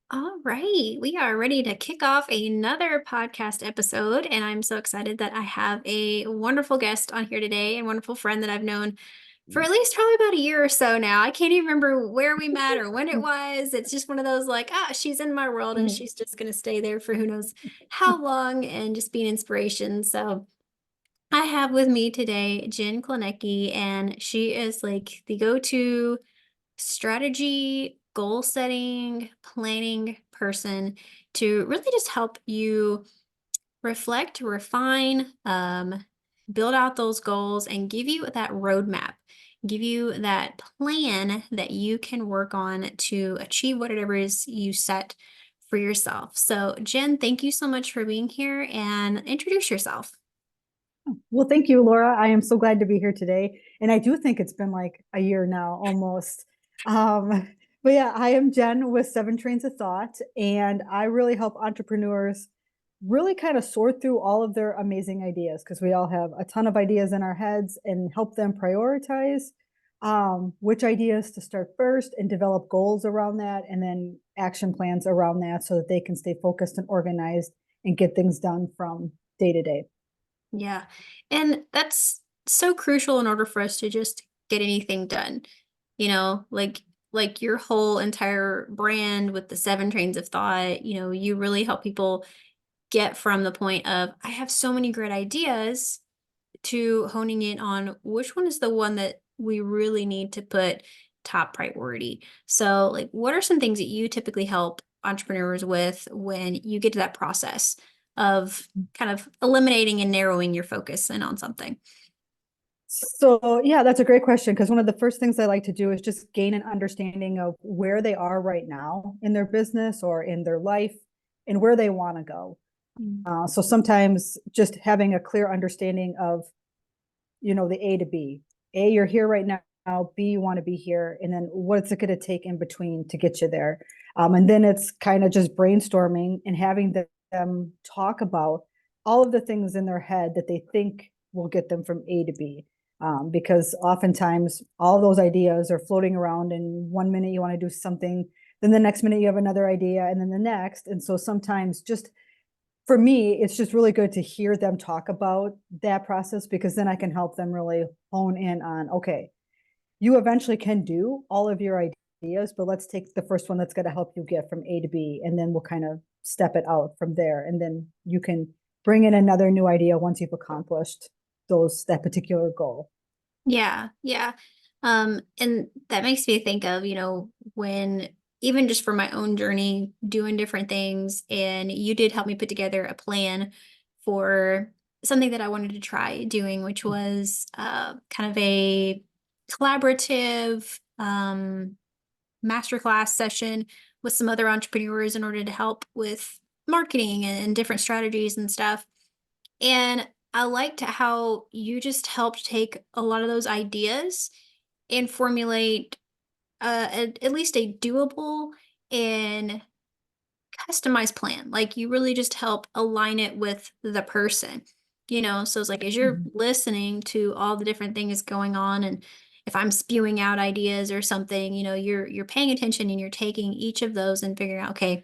All right, we are ready to kick off another podcast episode, and I'm so excited that I have a wonderful guest on here today and wonderful friend that I've known for at least probably about a year or so now. I can't even remember where we met or when it was. It's just one of those like, she's in my world and she's just going to stay there for who knows how long and just be an inspiration. So I have with me today Jen Klonecki, and she is like the go-to strategy, goal setting, planning person to really just help you reflect, refine, build out those goals, and give you that roadmap, give you that plan that you can work on to achieve whatever it is you set for yourself. So, Jen, thank you so much for being here and introduce yourself. Well, thank you, Laura. I am so glad to be here today. And I do think it's been like a year now almost. Um, but yeah, I am Jen with Seven Trains of Thought, and I really help entrepreneurs really kind of sort through all of their amazing ideas because we all have a ton of ideas in our heads and help them prioritize which ideas to start first and develop goals around that and then action plans around that so that they can stay focused and organized and get things done from day to day. Yeah. And that's so crucial in order for us to just get anything done. Like your whole entire brand with the seven trains of thought, you really help people get from the point of I have so many great ideas to honing in on which one is the one that we really need to put top priority. So, like, what are some things that you typically help entrepreneurs with when you get to that process of kind of eliminating and narrowing your focus in on something? So, yeah, that's a great question because one of the first things I like to do is just gain an understanding of where they are right now in their business or in their life and where they want to go. Mm. So sometimes just having a clear understanding of, the A to B. A, you're here right now. B, you want to be here. And then what's it going to take in between to get you there? And then it's kind of just brainstorming and having them talk about all of the things in their head that they think will get them from A to B. Because oftentimes all those ideas are floating around, and 1 minute you want to do something, then the next minute you have another idea, and then the next. And so sometimes just for me, it's just really good to hear them talk about that process because then I can help them really hone in on, okay, you eventually can do all of your ideas, but let's take the first one that's going to help you get from A to B, and then we'll kind of step it out from there. And then you can bring in another new idea once you've accomplished that particular goal. Yeah, yeah. And that makes me think of, when even just for my own journey, doing different things, and you did help me put together a plan for something that I wanted to try doing, which was kind of a collaborative masterclass session with some other entrepreneurs in order to help with marketing and different strategies and stuff. And I liked how you just helped take a lot of those ideas and formulate at least a doable and customized plan. Like you really just help align it with the person, So it's like as you're Mhm. listening to all the different things going on, and if I'm spewing out ideas or something, you're paying attention and you're taking each of those and figuring out, okay,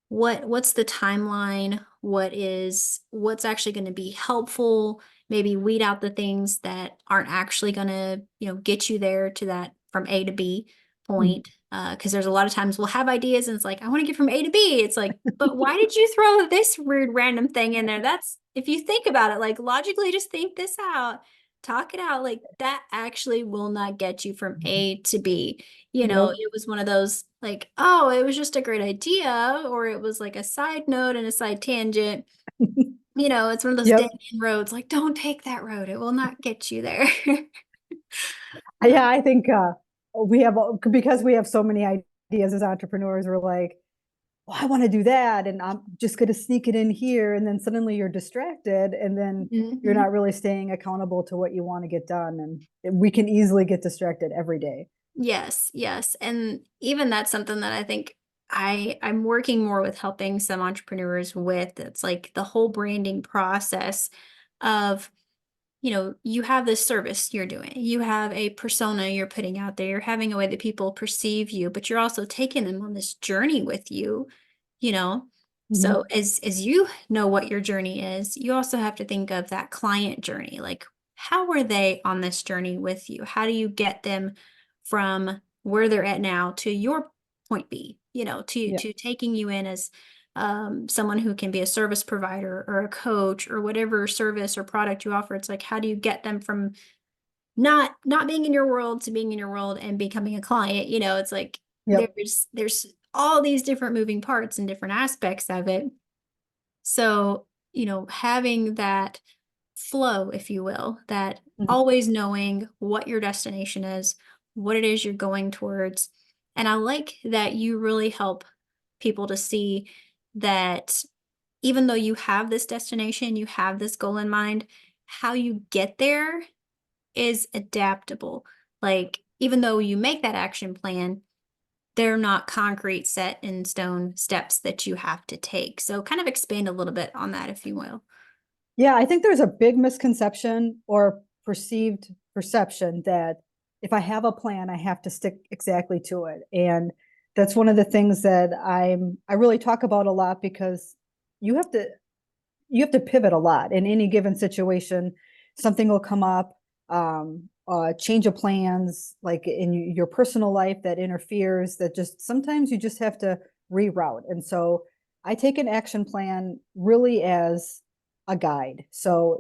what's the timeline, what's actually going to be helpful, maybe weed out the things that aren't actually going to get you there to that from A to B point, because there's a lot of times we'll have ideas and it's like I want to get from A to B. It's like, but why did you throw this weird random thing in there? That's, if you think about it, like logically, just think this out, talk it out, like that actually will not get you from A to B. Nope. It was one of those like, oh, it was just a great idea, or it was like a side note and a side tangent. It's one of those dead Yep. end roads. Like, don't take that road. It will not get you there. Yeah, I think we have, because we have so many ideas as entrepreneurs, we're like, oh, I want to do that. And I'm just going to sneak it in here. And then suddenly you're distracted. And then you're Mhm. not really staying accountable to what you want to get done. And we can easily get distracted every day. Yes, yes. And even that's something that I think I'm working more with helping some entrepreneurs with. It's like the whole branding process of you have this service you're doing. You have a persona you're putting out there. You're having a way that people perceive you, but you're also taking them on this journey with you, you know. So Mhm. as you know what your journey is, you also have to think of that client journey. Like, how were they on this journey with you? How do you get them from where they're at now to your point B, Yeah. to taking you in as someone who can be a service provider or a coach or whatever service or product you offer. It's like, how do you get them from not being in your world to being in your world and becoming a client? It's like Yep. there's all these different moving parts and different aspects of it. So, having that flow, if you will, that Mhm. always knowing what your destination is, what it is you're going towards. And I like that you really help people to see that even though you have this destination, you have this goal in mind, how you get there is adaptable. Like, even though you make that action plan, they're not concrete set in stone steps that you have to take. So kind of expand a little bit on that, if you will. Yeah, I think there's a big misconception or perceived perception that if I have a plan, I have to stick exactly to it. And that's one of the things that I really talk about a lot because you have to you have to pivot a lot in any given situation. Something will come up, change of plans, like in your personal life that interferes, that just sometimes you just have to reroute. And so I take an action plan really as a guide. So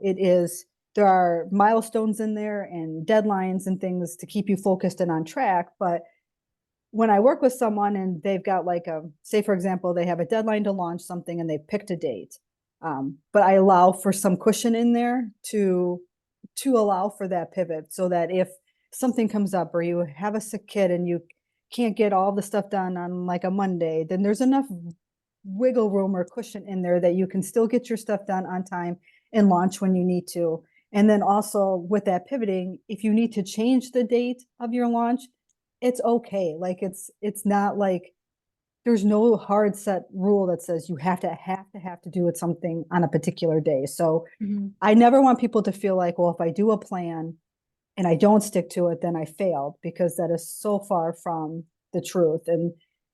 there are milestones in there and deadlines and things to keep you focused and on track. But when I work with someone and they've got like say for example, they have a deadline to launch something and they've picked a date, but I allow for some cushion in there to allow for that pivot, so that if something comes up or you have a sick kid and you can't get all the stuff done on like a Monday, then there's enough wiggle room or cushion in there that you can still get your stuff done on time and launch when you need to. And then also with that pivoting, if you need to change the date of your launch, it's okay. Like it's not like there's no hard set rule that says you have to do it something on a particular day. So Mhm. I never want people to feel like, well, if I do a plan and I don't stick to it, then I failed, because that is so far from the truth. And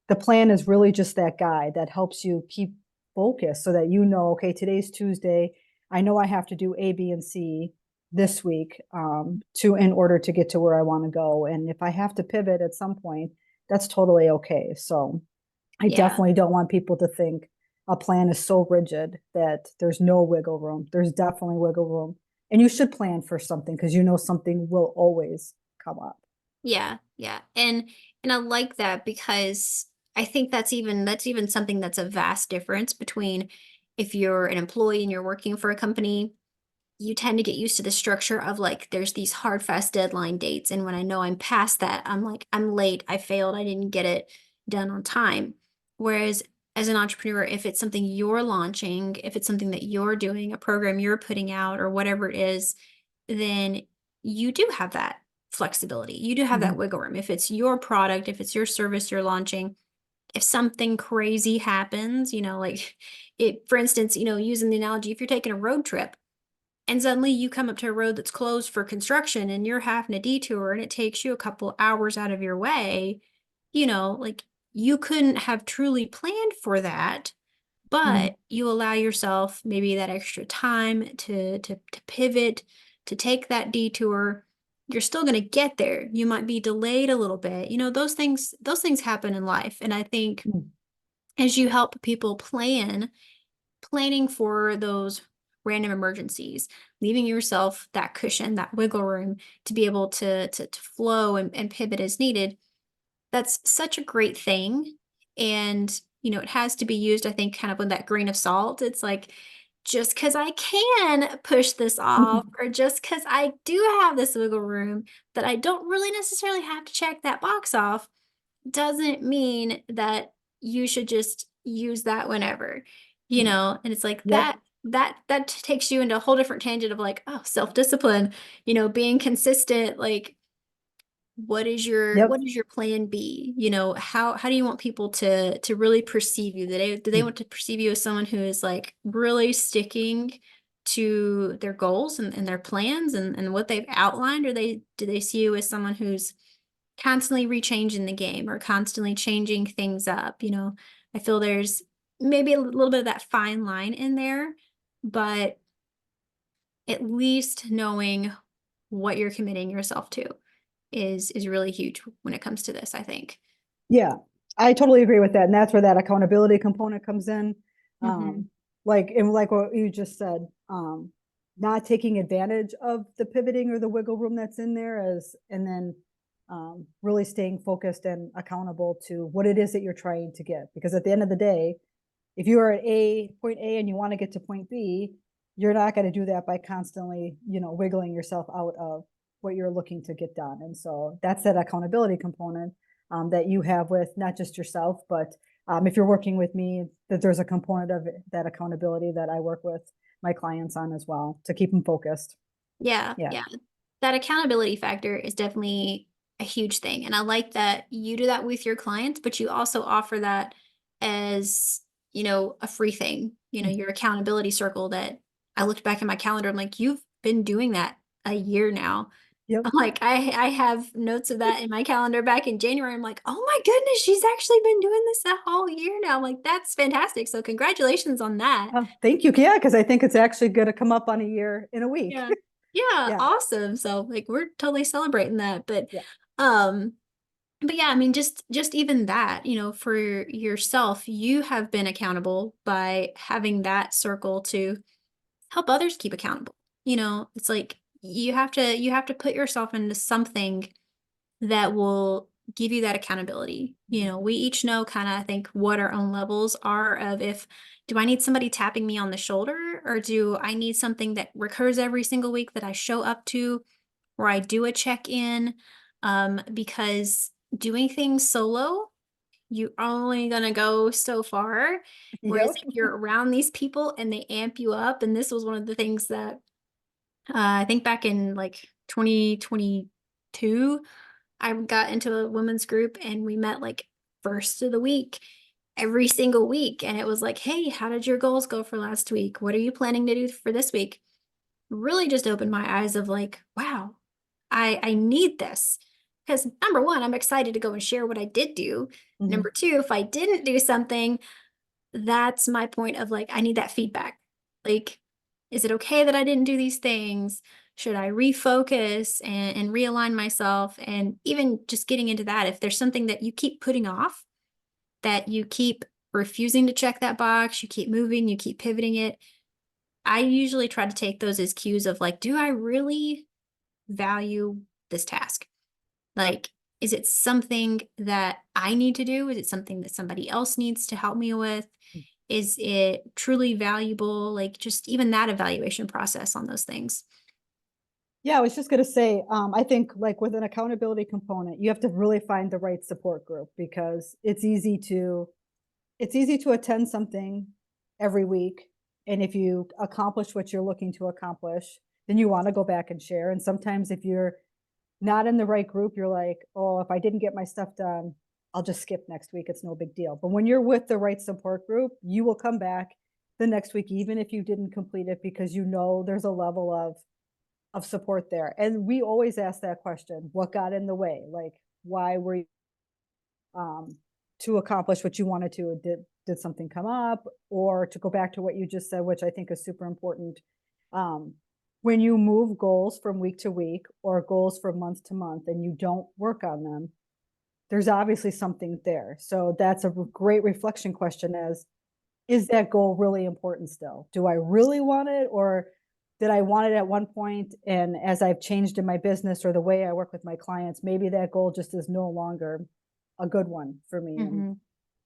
the plan is really just that guide that helps you keep focused so that you know, okay, today's Tuesday. I know I have to do A, B, and C this week, to in order to get to where I want to go. And if I have to pivot at some point, that's totally okay. So I Yeah. definitely don't want people to think a plan is so rigid that there's no wiggle room. There's definitely wiggle room. And you should plan for something because you know something will always come up. Yeah, yeah. And I like that because I think that's even something that's a vast difference between if you're an employee and you're working for a company. You tend to get used to the structure of like there's these hard fast deadline dates, and when I know I'm past that, I'm like I'm late, I failed, I didn't get it done on time. Whereas as an entrepreneur, if it's something you're launching, if it's something that you're doing, a program you're putting out or whatever it is, then you do have that flexibility. You do have that Mhm. wiggle room. If it's your product, if it's your service you're launching, if something crazy happens, like it, for instance, using the analogy, if you're taking a road trip and suddenly you come up to a road that's closed for construction and you're having a detour and it takes you a couple hours out of your way, like you couldn't have truly planned for that, Mhm. but you allow yourself maybe that extra time to pivot, to take that detour. You're still going to get there. You might be delayed a little bit. Those things happen in life. And I think Mhm. as you help people planning for those random emergencies, leaving yourself that cushion, that wiggle room to be able to flow and pivot as needed. That's such a great thing. And, it has to be used, I think, kind of with that grain of salt. It's like, just because I can push this off, or just because I do have this wiggle room that I don't really necessarily have to check that box off, doesn't mean that you should just use that whenever, and it's like Yep. that takes you into a whole different tangent of like, oh, self-discipline, being consistent. Like, what Yep. is your plan B? How do you want people to really perceive you? Do they want to perceive you as someone who is like really sticking to their goals and their plans and what they've outlined, or do they see you as someone who's constantly rechanging the game or constantly changing things up? I feel there's maybe a little bit of that fine line in there, but at least knowing what you're committing yourself to is really huge when it comes to this, I think. Yeah, I totally agree with that. And that's where that accountability component comes in. Mhm. Like what you just said, not taking advantage of the pivoting or the wiggle room that's in there and then really staying focused and accountable to what it is that you're trying to get. Because at the end of the day, if you are at point A and you want to get to point B, you're not going to do that by constantly, wiggling yourself out of what you're looking to get done. And so that's that accountability component that you have with not just yourself, but if you're working with me, that there's a component of that accountability that I work with my clients on as well to keep them focused. Yeah, Yeah. yeah. That accountability factor is definitely a huge thing. And I like that you do that with your clients, but you also offer that as, a free thing, your accountability circle that I looked back at my calendar. I'm like, you've been doing that a year now. Yep. I'm like, I have notes of that in my calendar back in January. I'm like, oh my goodness, she's actually been doing this a whole year now. I'm like, that's fantastic. So congratulations on that. Thank you. Yeah, because I think it's actually going to come up on a year in a week. Yeah. Yeah, Yeah. awesome. So like we're totally celebrating that. Yeah. Um but yeah, I mean just even that, for yourself, you have been accountable by having that circle to help others keep accountable. It's like you have to put yourself into something that will give you that accountability. We each know kind of, I think, what our own levels are of if do I need somebody tapping me on the shoulder, or do I need something that recurs every single week that I show up to, where I do a check-in, because doing things solo, you're only gonna go so far. Whereas Yep. if you're around these people and they amp you up, and this was one of the things that I think back in like 2022, I got into a women's group and we met like first of the week every single week. And it was like, hey, how did your goals go for last week? What are you planning to do for this week? Really just opened my eyes of like, wow, I need this. Because number one, I'm excited to go and share what I did do. Mhm. Number two, if I didn't do something, that's my point of like, I need that feedback. Like, is it okay that I didn't do these things? Should I refocus and realign myself? And even just getting into that, if there's something that you keep putting off, that you keep refusing to check that box, you keep moving, you keep pivoting it. I usually try to take those as cues of like, do I really value this task? Like, is it something that I need to do? Is it something that somebody else needs to help me with? Is it truly valuable? Like, just even that evaluation process on those things. Yeah, I was just going to say, I think like with an accountability component, you have to really find the right support group because it's easy to attend something every week. And if you accomplish what you're looking to accomplish, then you want to go back and share. And sometimes if you're not in the right group, you're like, oh, if I didn't get my stuff done, I'll just skip next week. It's no big deal. But when you're with the right support group, you will come back the next week, even if you didn't complete it, because there's a level of support there. And we always ask that question, what got in the way? Like, why were you um, to accomplish what you wanted to? Did something come up? Or to go back to what you just said, which I think is super important. Um, when you move goals from week to week or goals from month to month and you don't work on them, there's obviously something there. So that's a great reflection question as, is that goal really important still? Do I really want it, or did I want it at one point and as I've changed in my business or the way I work with my clients, maybe that goal just is no longer a good one for me. Mhm.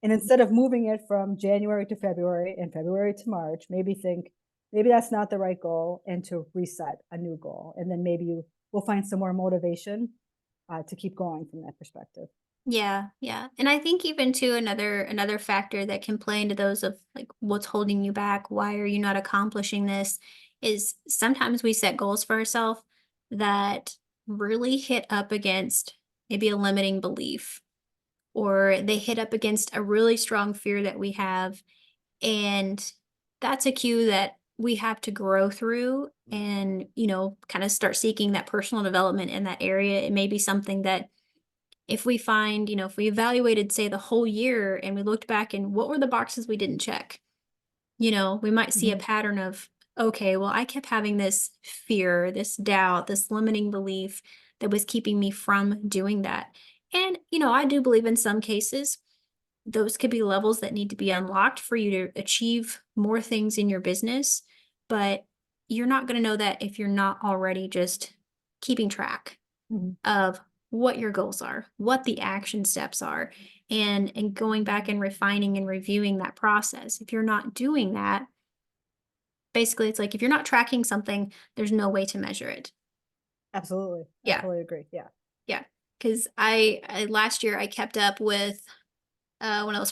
And instead of moving it from January to February and February to March, maybe think maybe that's not the right goal and to reset a new goal. And then maybe you will find some more motivation to keep going from that perspective. Yeah, yeah. And I think even too another factor that can play into those of like what's holding you back, why are you not accomplishing this, is sometimes we set goals for ourselves that really hit up against maybe a limiting belief, or they hit up against a really strong fear that we have. And that's a cue that we have to grow through and, kind of start seeking that personal development in that area. It may be something that if we find, if we evaluated, say, the whole year and we looked back and what were the boxes we didn't check, we might see a Mhm. pattern of, okay, well, I kept having this fear, this doubt, this limiting belief that was keeping me from doing that. And, I do believe in some cases those could be levels that need to be unlocked for you to achieve more things in your business. But you're not going to know that if you're not already just keeping track Mhm. of what your goals are, what the action steps are, and going back and refining and reviewing that process. If you're not doing that, basically it's like if you're not tracking something, there's no way to measure it. Absolutely. I Yeah. totally agree. Yeah. Yeah. Cuz I last year I kept up with one of those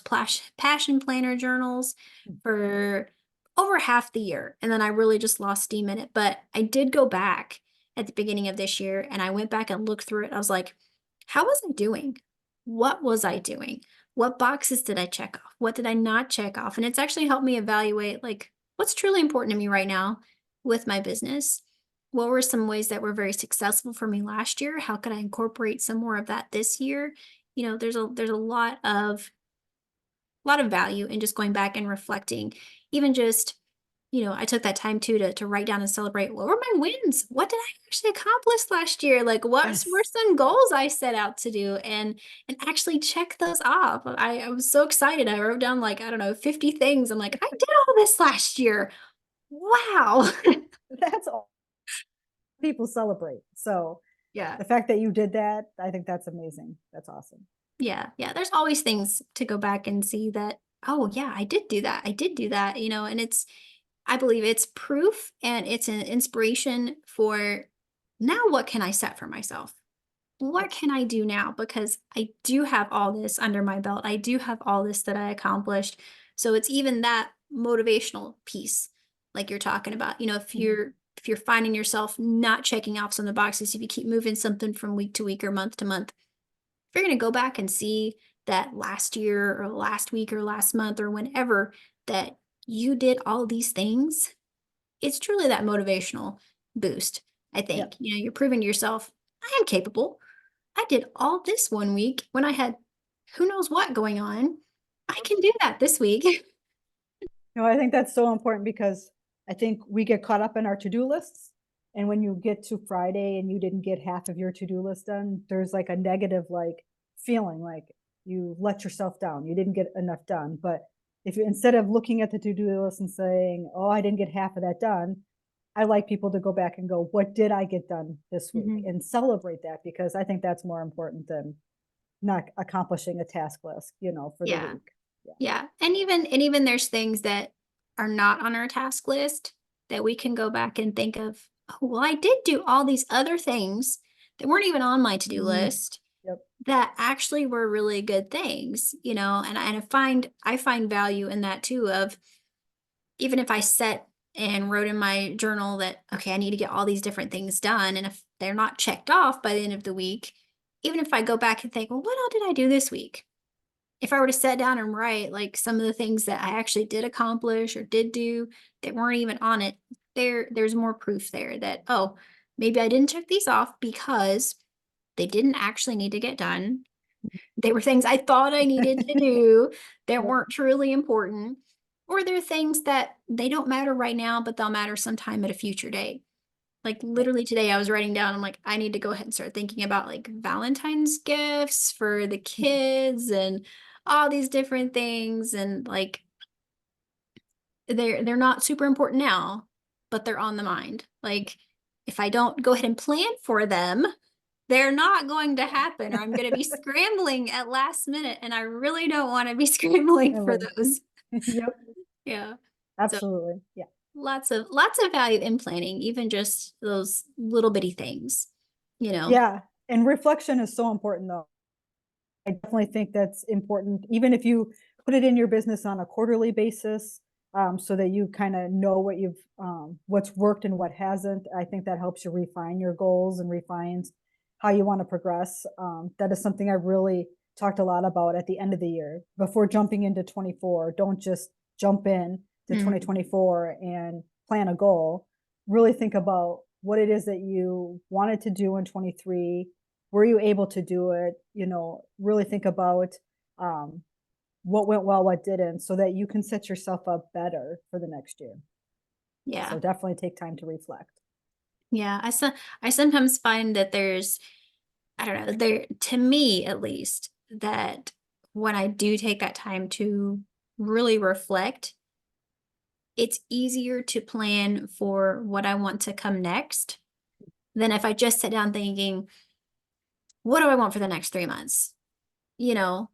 passion planner journals Mm. for over half the year. And then I really just lost steam in it. But I did go back at the beginning of this year and I went back and looked through it. I was like, how was I doing? What was I doing? What boxes did I check off? What did I not check off? And it's actually helped me evaluate like what's truly important to me right now with my business. What were some ways that were very successful for me last year? How could I incorporate some more of that this year? There's a lot of value in just going back and reflecting. Even just, I took that time too to write down and celebrate what were my wins? What did I actually accomplish last year? Like what were Yes. some goals I set out to do and actually check those off. I was so excited. I wrote down like, I don't know, 50 things. I'm like, I did all this last year. Wow. That's all people celebrate. So Yeah. the fact that you did that, I think that's amazing. That's awesome. Yeah. Yeah. There's always things to go back and see that, oh yeah, I did do that. I did do that, and I believe it's proof and it's an inspiration for now what can I set for myself? What Yep. can I do now? Because I do have all this under my belt. I do have all this that I accomplished. So it's even that motivational piece like you're talking about. If Mhm. you're finding yourself not checking off some of the boxes, if you keep moving something from week to week or month to month, if you're going to go back and see that last year or last week or last month or whenever that you did all these things, it's truly that motivational boost. I think, Yep. you're proving to yourself, I am capable. I did all this one week when I had who knows what going on. I can do that this week. No, I think that's so important because I think we get caught up in our to-do lists. And when you get to Friday and you didn't get half of your to-do list done, there's like a negative like feeling like you let yourself down. You didn't get enough done. But if you instead of looking at the to-do list and saying, "Oh, I didn't get half of that done," I like people to go back and go, "What did I get done this week?" Mhm. and celebrate that because I think that's more important than not accomplishing a task list, for the Yeah. week. Yeah. Yeah. And even there's things that are not on our task list that we can go back and think of, oh, well, I did do all these other things that weren't even on my to-do Mhm. list Yep. that actually were really good things, and I find value in that too of even if I set and wrote in my journal that, okay, I need to get all these different things done. And if they're not checked off by the end of the week, even if I go back and think, well, what all did I do this week? If I were to sit down and write like some of the things that I actually did accomplish or did do that weren't even on it, there's more proof there that, oh, maybe I didn't check these off because they didn't actually need to get done. They were things I thought I needed to do that Yep. weren't truly important, or they're things that they don't matter right now, but they'll matter sometime at a future date. Like Yep. literally today, I was writing down, I'm like, I need to go ahead and start thinking about like Valentine's gifts for the kids and all these different things. And like they're not super important now, but they're on the mind. Like if I don't go ahead and plan for them, they're not going to happen, or I'm going to be scrambling at last minute, and I really don't want to be scrambling for Really. those. Yep. Yeah. So Absolutely. Yeah. lots of value in planning, even just those little bitty things, you know. Yeah. And reflection is so important though. I definitely think that's important, even if you put it in your business on a quarterly basis, so that you kind of know what's worked and what hasn't. I think that helps you refine your goals and refines how you want to progress. That is something I really talked a lot about at the end of the year before jumping into 24. Don't just jump in to Mhm. 2024 and plan a goal, really think about what it is that you wanted to do in 23. Were you able to do it? Really think about what went well, what didn't, so that you can set yourself up better for the next year. Yeah. So definitely take time to reflect. Yeah. I sometimes find that there's, I don't know, there, to me at least, that when I do take that time to really reflect, it's easier to plan for what I want to come next than if I just sit down thinking, what do I want for the next 3 months?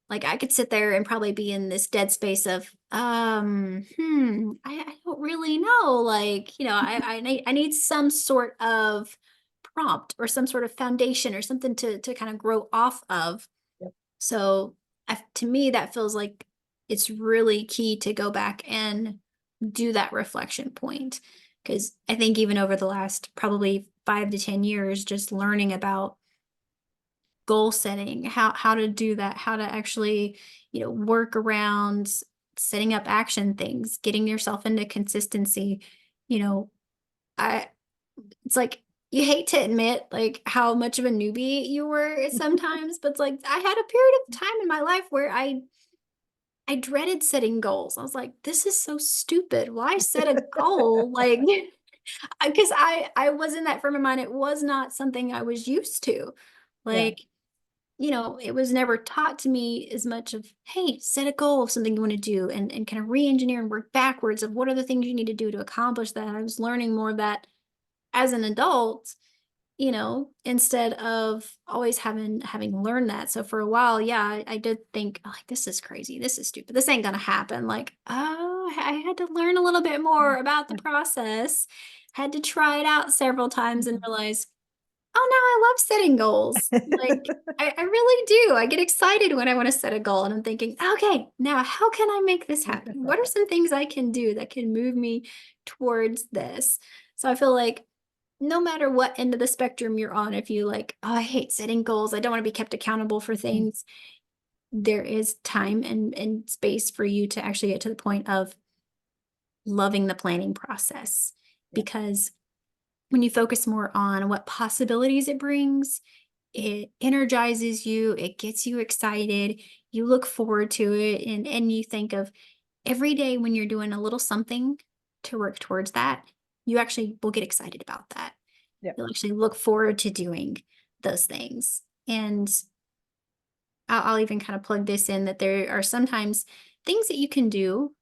Like I could sit there and probably be in this dead space of, I don't really know. Like, I need some sort of prompt or some sort of foundation or something to kind of grow off of. Yep. So to me, that feels like it's really key to go back and do that reflection point. Because I think even over the last probably 5 to 10 years, just learning about goal setting, how to do that, how to actually, work around setting up action things, getting yourself into consistency. You know, I it's like you hate to admit like how much of a newbie you were sometimes, but it's like I had a period of time in my life where I dreaded setting goals. I was like, this is so stupid. Why set a goal? Like because I was in that frame of mind. It was not something I was used to. Yeah. Like, it was never taught to me as much of, hey, set a goal of something you want to do and kind of re-engineer and work backwards of what are the things you need to do to accomplish that. I was learning more of that as an adult, instead of always having learned that. So for a while, yeah, I did think, oh, like, this is crazy. This is stupid. This ain't gonna happen. Like, oh, I had to learn a little bit more about the process. Had to try it out several times and realize, oh, no, I love setting goals. Like, I really do. I get excited when I want to set a goal and I'm thinking, okay, now how can I make this Make this happen? What are happen. some things I can do that can move me towards this? So I feel like no matter what end of the spectrum you're on, if you like, oh, I hate setting goals, I don't want to be kept accountable for Mm. things, there is time and space for you to actually get to the point of loving the planning process. Yeah. Because when you focus more on what possibilities it brings, it energizes you, it gets you excited, you look forward to it, and you think of every day when you're doing a little something to work towards that, you actually will get excited about that. Yeah. You'll actually look forward to doing those things. And I'll even kind of plug this in that there are sometimes things that you can do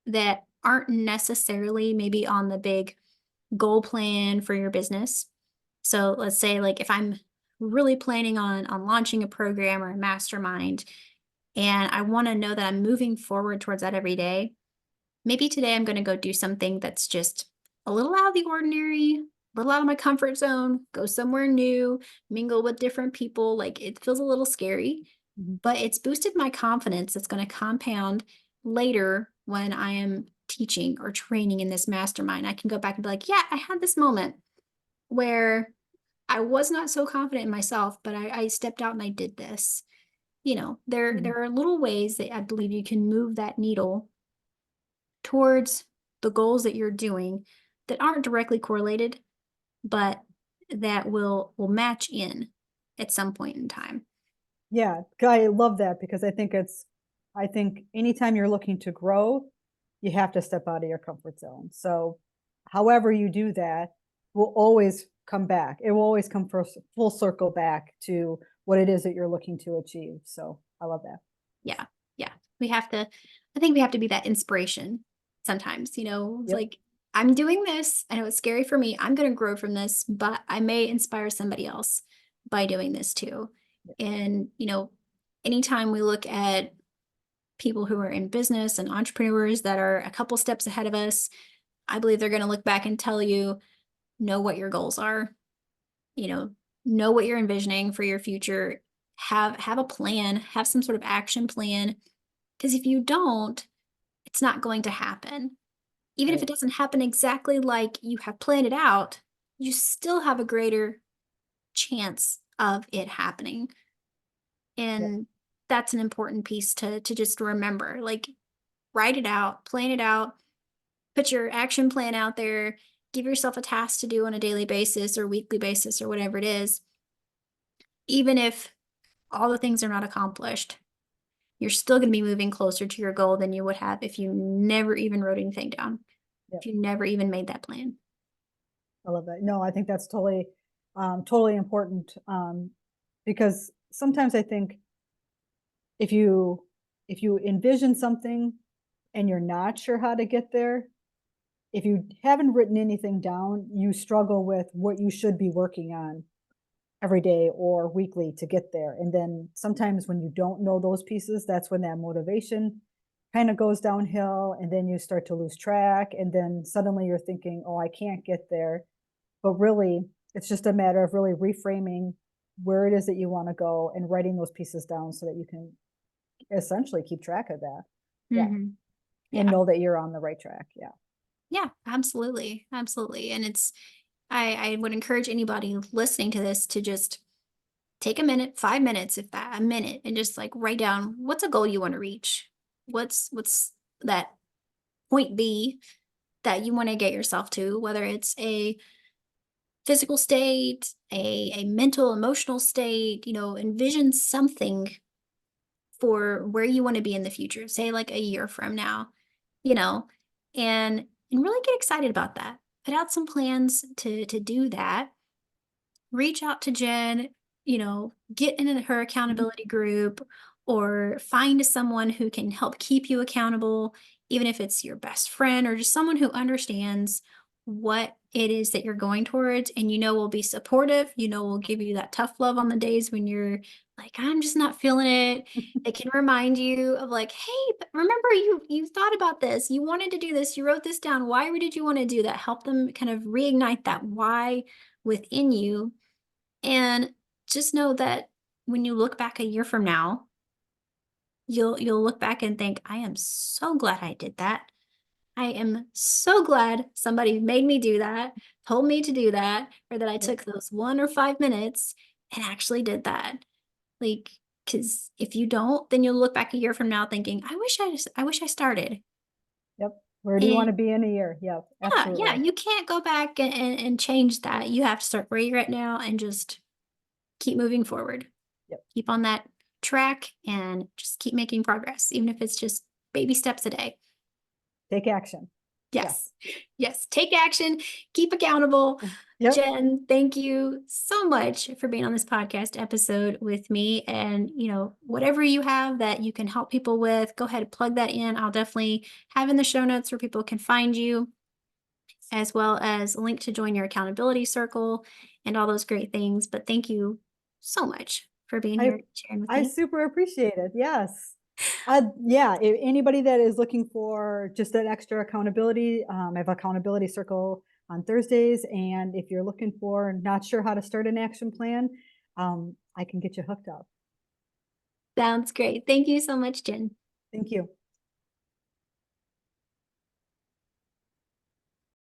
that aren't necessarily maybe on the big goal plan for your business. So let's say like if I'm really planning on launching a program or a mastermind and I want to know that I'm moving forward towards that every day, maybe today I'm going to go do something that's just a little out of the ordinary, a little out of my comfort zone, go somewhere new, mingle with different people. Like it feels a little scary, Mhm. but it's boosted my confidence. It's going to compound later when I am teaching or training in this mastermind. I can go back and be like, yeah, I had this moment where I was not so confident in myself, but I stepped out and I did this. Mhm. There are little ways that I believe you can move that needle towards the goals that you're doing that aren't directly correlated, but that will match in at some point in time. Yeah, I love that because I think anytime you're looking to grow, you have to step out of your comfort zone. So, however you do that will always come back. It will always come full circle back to what it is that you're looking to achieve. So, I love that. Yeah. Yeah. I think we have to be that inspiration sometimes, it's Yep. like, I'm doing this. I know it's scary for me. I'm going to grow from this, but I may inspire somebody else by doing this too. Yep. And, anytime we look at people who are in business and entrepreneurs that are a couple steps ahead of us, I believe they're going to look back and tell you, know what your goals are, you know what you're envisioning for your future, have a plan, have some sort of action plan. Because if you don't, it's not going to happen. Even if Right. it doesn't happen exactly like you have planned it out, you still have a greater chance of it happening. Yep. And that's an important piece to just remember. Like, write it out, plan it out, put your action plan out there, give yourself a task to do on a daily basis or weekly basis or whatever it is. Even if all the things are not accomplished, you're still going to be moving closer to your goal than you would have if you never even wrote anything down, Yep. if you never even made that plan. I love that. No, I think that's totally important. Because sometimes I think if you envision something and you're not sure how to get there, if you haven't written anything down, you struggle with what you should be working on every day or weekly to get there. And then sometimes when you don't know those pieces, that's when that motivation kind of goes downhill, and then you start to lose track, and then suddenly you're thinking, oh, I can't get there. But really, it's just a matter of really reframing where it is that you want to go and writing those pieces down so that you can essentially keep track of that. Yeah. Mm-hmm. And Yeah. know that you're on the right track. Yeah. Yeah, absolutely. Absolutely. And I would encourage anybody listening to this to just take a minute, 5 minutes, if that, a minute, and just like write down what's a goal you want to reach. What's that point B that you want to get yourself to, whether it's a physical state, a mental, emotional state, envision something for where you want to be in the future, say like a year from now, you know, and really get excited about that. Put out some plans to do that. Reach out to Jen, get in her Mhm. accountability group or find someone who can help keep you accountable, even if it's your best friend or just someone who understands what it is that you're going towards and will be supportive, will give you that tough love on the days when you're like, I'm just not feeling it. It can remind you of like, hey, but remember you thought about this, you wanted to do this, you wrote this down. Why did you want to do that? Help them kind of reignite that why within you, and just know that when you look back a year from now, you'll look back and think, I am so glad I did that. I am so glad somebody made me do that, told me to do that, or that I Yep. took those 1 or 5 minutes and actually did that. Like, because if you don't, then you'll look back a year from now thinking, I wish I started. Yep. Where do you want And to be in a year? Yep. yeah, Absolutely. you can't go back and change that. You have to start where you're at now and just keep moving forward. Yep. Keep on that track and just keep making progress, even if it's just baby steps a day. Take action. Yes. Yes. Yes. Take action, keep accountable. Yep. Jen, thank you so much for being on this podcast episode with me. And, whatever you have that you can help people with, go ahead and plug that in. I'll definitely have in the show notes where people can find you, as well as a link to join your accountability circle and all those great things. But thank you so much for being I here sharing with I me. super appreciate it. Yes. Yeah, anybody that is looking for just that extra accountability, I have accountability circle on Thursdays, and if you're looking for not sure how to start an action plan, I can get you hooked up. Sounds great. Thank you so much, Jen. Thank you.